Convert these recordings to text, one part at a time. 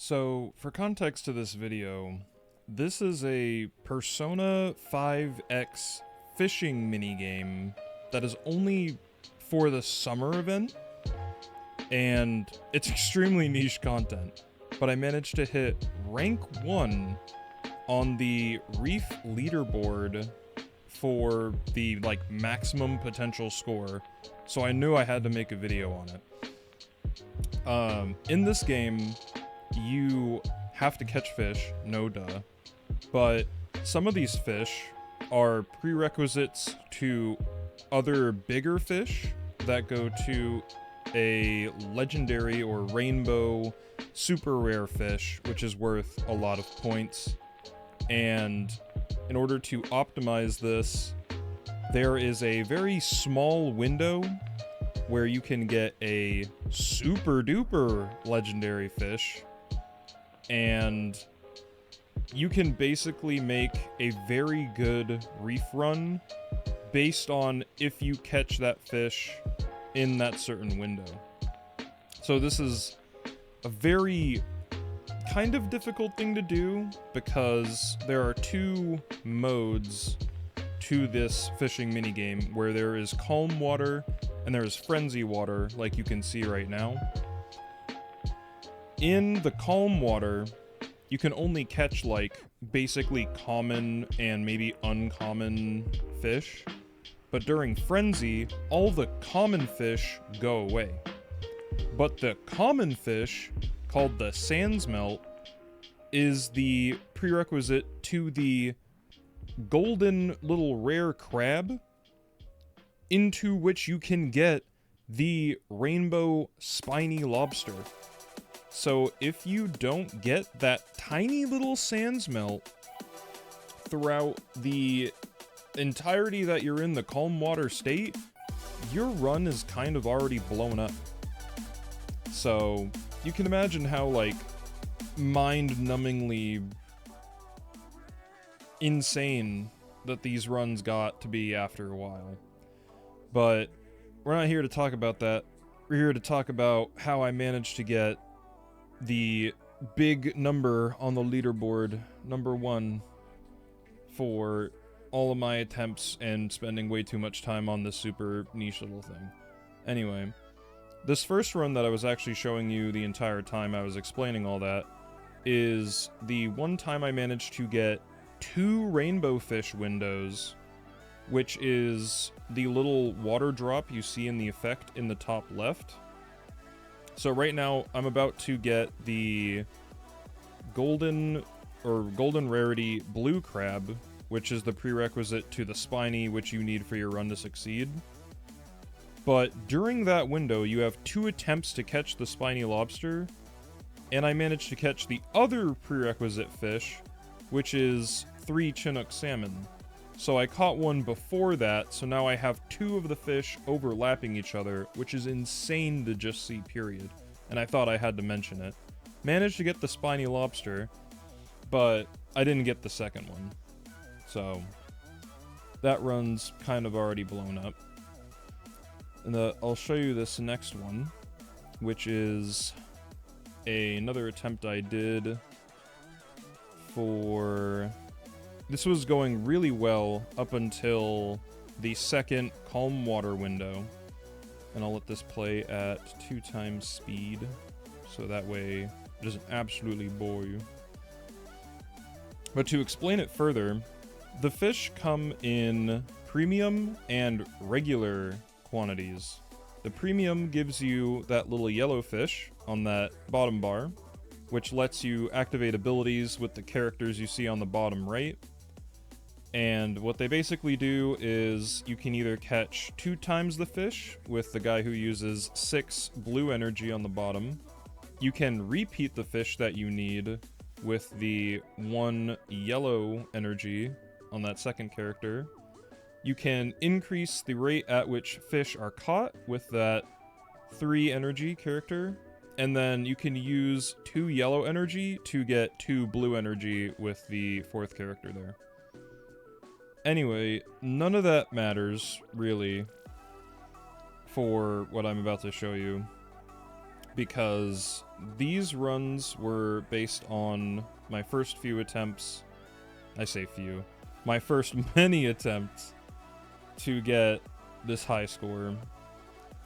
So, for context to this video, this is a Persona 5X fishing minigame that is only for the summer event, and it's extremely niche content, but I managed to hit rank 1 on the Reef leaderboard for the, maximum potential score, so I knew I had to make a video on it. In this game, you have to catch fish, no duh, but some of these fish are prerequisites to other bigger fish that go to a legendary or rainbow super rare fish, which is worth a lot of points. And in order to optimize this, there is a very small window where you can get a super duper legendary fish, and you can basically make a very good reef run based on if you catch that fish in that certain window. So this is a very kind of difficult thing to do because there are two modes to this fishing minigame, where there is calm water and there is frenzy water, like you can see right now. In the calm water, you can only catch basically common and maybe uncommon fish, but during frenzy, all the common fish go away. But the common fish, called the sandsmelt, is the prerequisite to the golden little rare crab, into which you can get the rainbow spiny lobster. So if you don't get that tiny little sandsmelt throughout the entirety that you're in the calm water state, your run is kind of already blown up. So you can imagine how mind-numbingly insane that these runs got to be after a while. But we're not here to talk about that. We're here to talk about how I managed to get the big number on the leaderboard, number 1, for all of my attempts and spending way too much time on this super niche little thing. Anyway, this first run that I was actually showing you the entire time I was explaining all that is the one time I managed to get 2 rainbow fish windows, which is the little water drop you see in the effect in the top left. So right now, I'm about to get the golden rarity blue crab, which is the prerequisite to the spiny, which you need for your run to succeed. But during that window, you have 2 attempts to catch the spiny lobster, and I managed to catch the other prerequisite fish, which is 3 Chinook salmon. So I caught one before that, so now I have 2 of the fish overlapping each other, which is insane to just see, period. And I thought I had to mention it. Managed to get the spiny lobster, but I didn't get the second one. So that run's kind of already blown up. And I'll show you this next one, which is another attempt I did for... This was going really well up until the second calm water window. And I'll let this play at 2 times speed, so that way it doesn't absolutely bore you. But to explain it further, the fish come in premium and regular quantities. The premium gives you that little yellow fish on that bottom bar, which lets you activate abilities with the characters you see on the bottom right. And what they basically do is you can either catch 2 times the fish with the guy who uses 6 blue energy on the bottom. You can repeat the fish that you need with the 1 yellow energy on that second character. You can increase the rate at which fish are caught with that 3 energy character. And then you can use 2 yellow energy to get 2 blue energy with the 4th character there. Anyway, none of that matters, really, for what I'm about to show you. because these runs were based on my first few attempts. I say few. My first many attempts to get this high score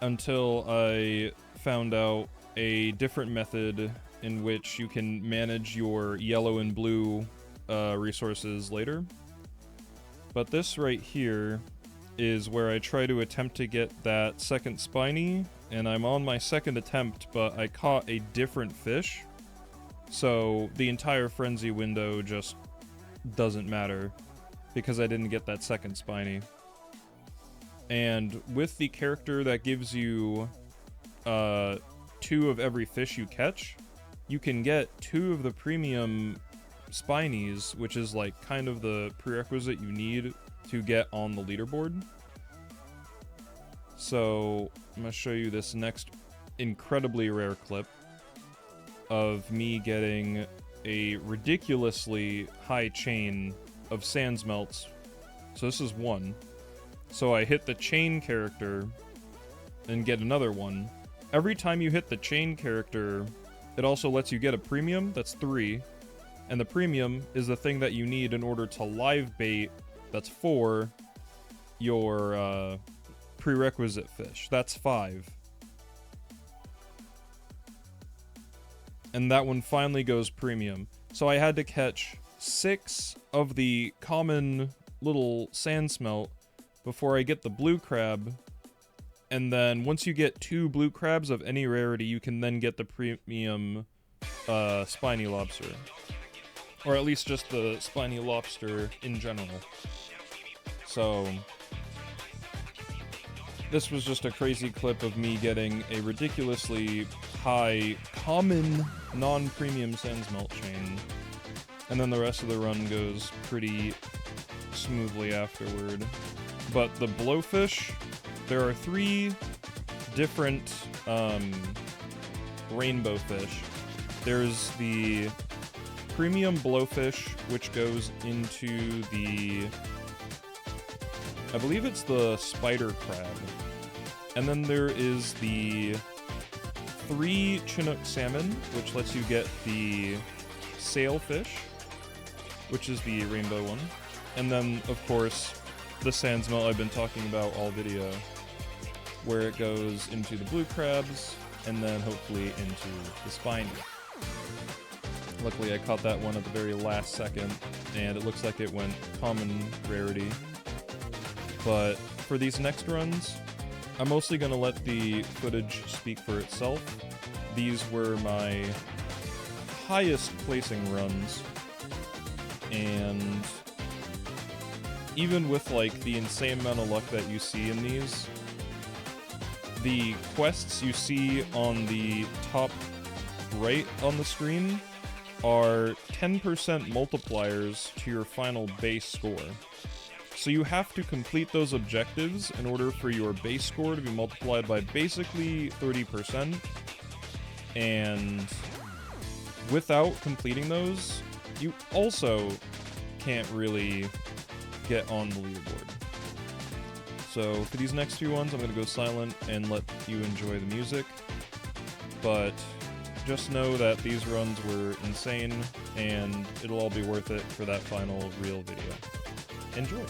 until I found out a different method in which you can manage your yellow and blue resources later. But this right here is where I try to attempt to get that second spiny, and I'm on my second attempt, but I caught a different fish. So the entire frenzy window just doesn't matter because I didn't get that second spiny. And with the character that gives you 2 of every fish you catch, you can get 2 of the premium spinies, which is like kind of the prerequisite you need to get on the leaderboard. So I'm gonna show you this next incredibly rare clip of me getting a ridiculously high chain of sand smelts. So this is 1. So I hit the chain character and get another one. Every time you hit the chain character, it also lets you get a premium, that's 3. And the premium is the thing that you need in order to live bait, that's 4, your prerequisite fish, that's 5. And that one finally goes premium. So I had to catch 6 of the common little sand smelt before I get the blue crab. And then once you get 2 blue crabs of any rarity, you can then get the premium spiny lobster. Or at least just the spiny lobster in general. So this was just a crazy clip of me getting a ridiculously high common non-premium sand smelt chain. And then the rest of the run goes pretty smoothly afterward. But the blowfish, there are 3 different rainbow fish. There's the premium blowfish, which goes into the, I believe it's the spider crab. And then there is the 3 Chinook salmon, which lets you get the sailfish, which is the rainbow one. And then, of course, the sand smelt I've been talking about all video, where it goes into the blue crabs, and then hopefully into the spiny. Luckily I caught that one at the very last second, and it looks like it went common rarity. But for these next runs, I'm mostly going to let the footage speak for itself. These were my highest placing runs, and even with like the insane amount of luck that you see in these, the quests you see on the top right on the screen are 10% multipliers to your final base score. So you have to complete those objectives in order for your base score to be multiplied by basically 30%. And without completing those, you also can't really get on the leaderboard. So for these next few ones, I'm going to go silent and let you enjoy the music. But just know that these runs were insane, and it'll all be worth it for that final real video. Enjoy!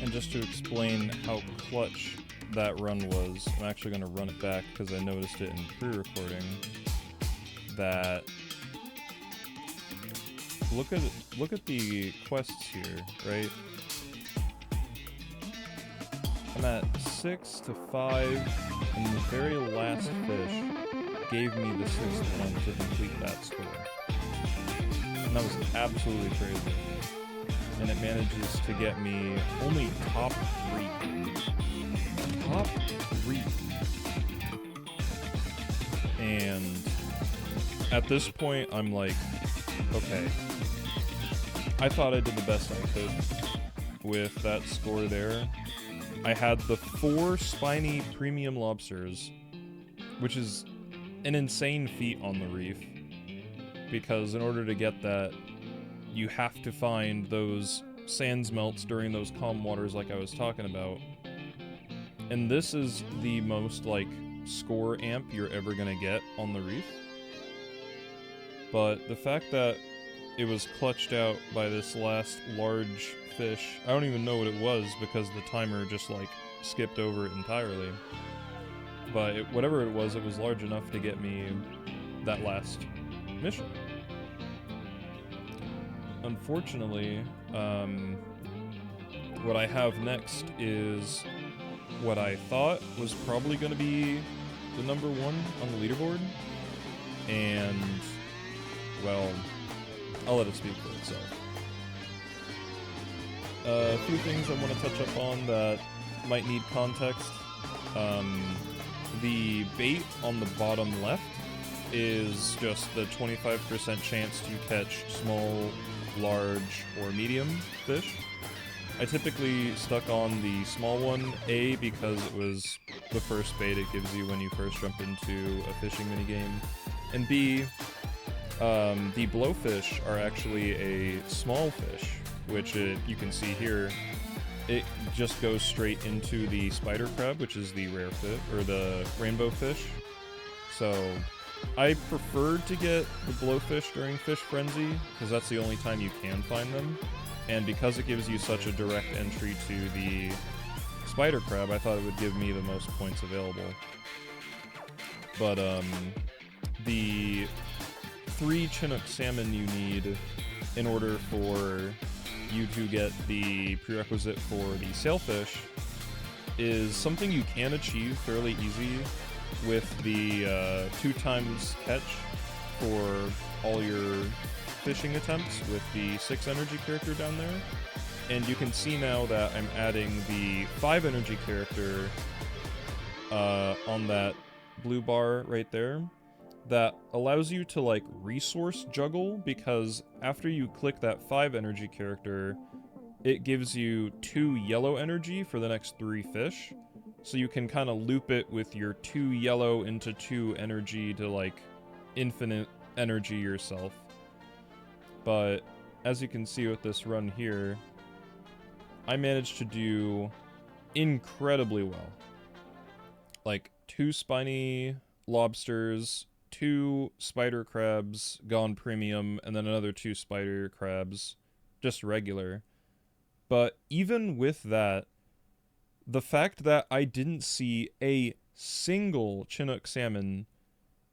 And just to explain how clutch that run was, I'm actually going to run it back because I noticed it in pre-recording. That look at the quests here, right? I'm at 6 to 5, and the very last fish gave me the 6th one to complete that score. And that was absolutely crazy. And it manages to get me only top 3. Top 3. And at this point, I'm like, okay. I thought I did the best I could with that score there. I had the 4 spiny premium lobsters, which is an insane feat on the reef. Because in order to get that, you have to find those sands melts during those calm waters like I was talking about. And this is the most, like, score amp you're ever gonna get on the reef. But the fact that it was clutched out by this last large fish, I don't even know what it was because the timer just, like, skipped over it entirely. But whatever it was large enough to get me that last mission. Unfortunately, what I have next is what I thought was probably going to be the number 1 on the leaderboard, and, well, I'll let it speak for itself. A few things I want to touch up on that might need context. The bait on the bottom left is just the 25% chance to catch small, large, or medium fish. I typically stuck on the small one, A, because it was the first bait it gives you when you first jump into a fishing minigame, and B, the blowfish are actually a small fish, which you can see here. It just goes straight into the spider crab, which is the rare fish, or the rainbow fish. So I preferred to get the blowfish during Fish Frenzy, because that's the only time you can find them. And because it gives you such a direct entry to the spider crab, I thought it would give me the most points available. But the 3 Chinook salmon you need in order for you to get the prerequisite for the sailfish is something you can achieve fairly easy with the 2 times catch for all your fishing attempts with the 6 energy character down there. And you can see now that I'm adding the 5 energy character on that blue bar right there. That allows you to, like, resource juggle, because after you click that 5 energy character, it gives you 2 yellow energy for the next 3 fish. So you can kind of loop it with your 2 yellow into 2 energy to, like, infinite energy yourself. But as you can see with this run here, I managed to do incredibly well. Like, 2 spiny lobsters, 2 spider crabs gone premium, and then another 2 spider crabs just regular. But even with that, the fact that I didn't see a single Chinook salmon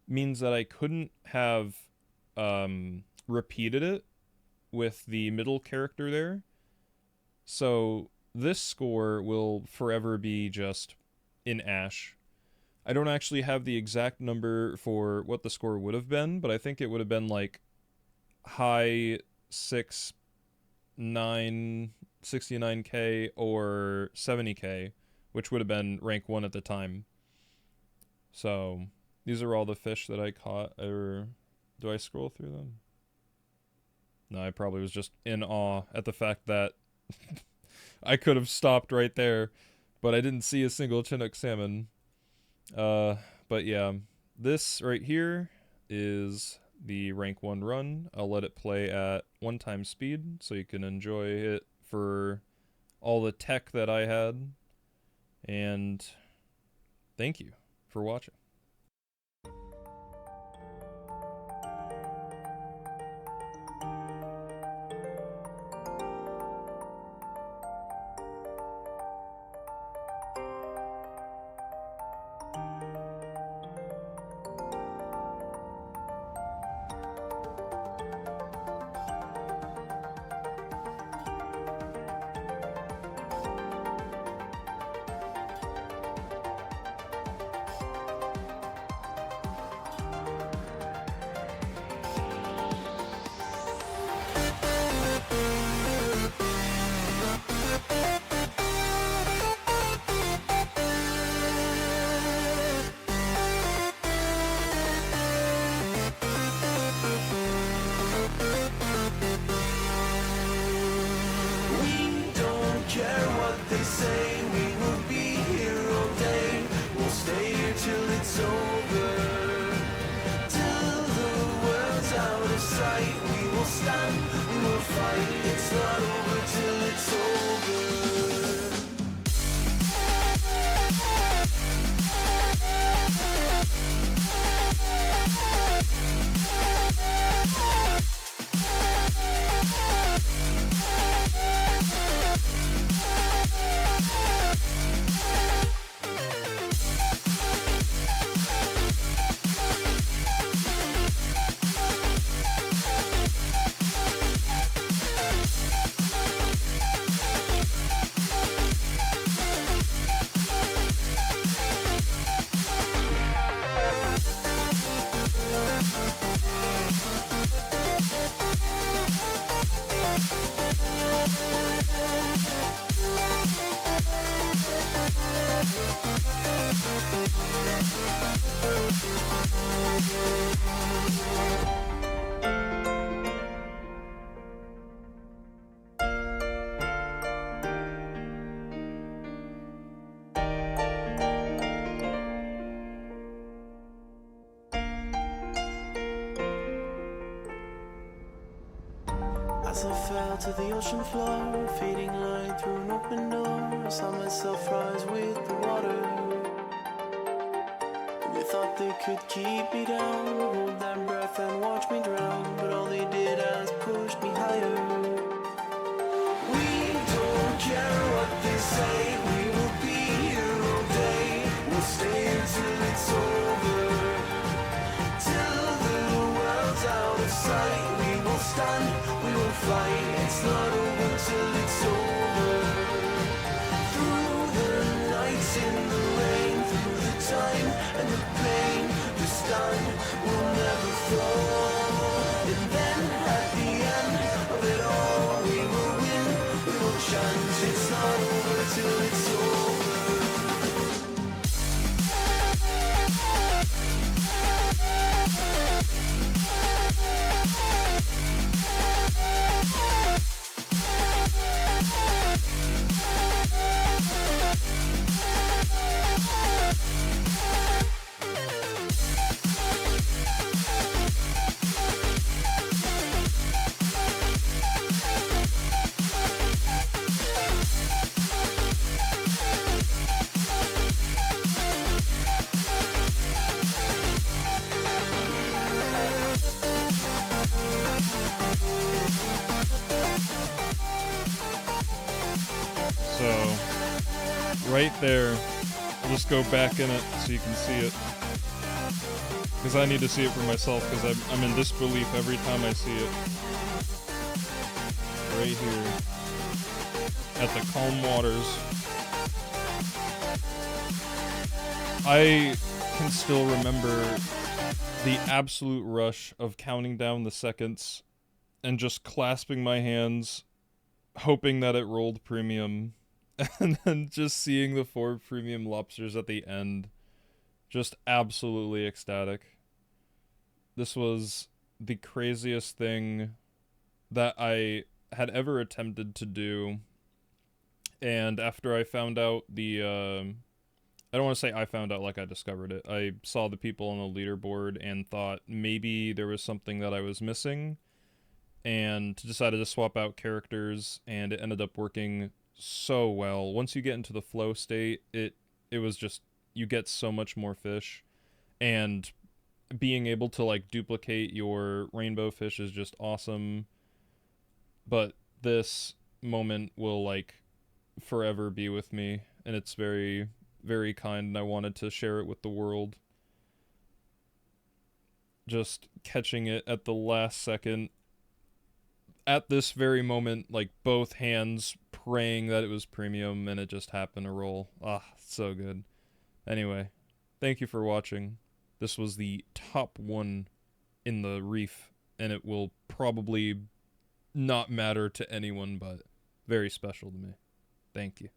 means that I couldn't have repeated it with the middle character there. So this score will forever be just in ash. I don't actually have the exact number for what the score would have been, but I think it would have been like high 69K or 70K, which would have been rank 1 at the time. So these are all the fish that I caught. Or do I scroll through them? No, I probably was just in awe at the fact that I could have stopped right there, but I didn't see a single Chinook salmon. But yeah, this right here is the rank 1 run. I'll let it play at 1 time speed so you can enjoy it for all the tech that I had. And thank you for watching. care what they say, we will be here all day. We'll stay here till it's over. Till the world's out of sight, we will stand, we will fight. It's not over till it's over. As I fell to the ocean floor, fading light through an open door, I saw myself rise with the water. And they thought they could keep me down, hold that breath and watch me drown, but all they did is push me higher. We don't care what they say, we will be here all day. We'll stay until it's over. Till the world's out of sight, we will stand, we will fight. It's not over till it's over. Through the nights in the rain, through the time and the pain, we stand, we'll never fall. And then at the end of it all, we will win, we will chant. It's not over till it's over. So, right there, I'll just go back in it so you can see it. Because I need to see it for myself, because I'm in disbelief every time I see it. Right here. At the calm waters. I can still remember the absolute rush of counting down the seconds and just clasping my hands, hoping that it rolled premium, and then just seeing the 4 premium lobsters at the end. Just absolutely ecstatic. This was the craziest thing that I had ever attempted to do. And after I found out the, I don't want to say I found out like I discovered it. I saw the people on the leaderboard and thought maybe there was something that I was missing, and decided to swap out characters, and it ended up working so well. Once you get into the flow state, it was just, you get so much more fish, and being able to like duplicate your rainbow fish is just awesome. But this moment will like forever be with me, and it's very, very kind, and I wanted to share it with the world. Just catching it at the last second, at this very moment, like both hands praying that it was premium, and it just happened to roll. Ah, so good. Anyway, thank you for watching. This was the top one in the reef, and it will probably not matter to anyone, but very special to me. Thank you.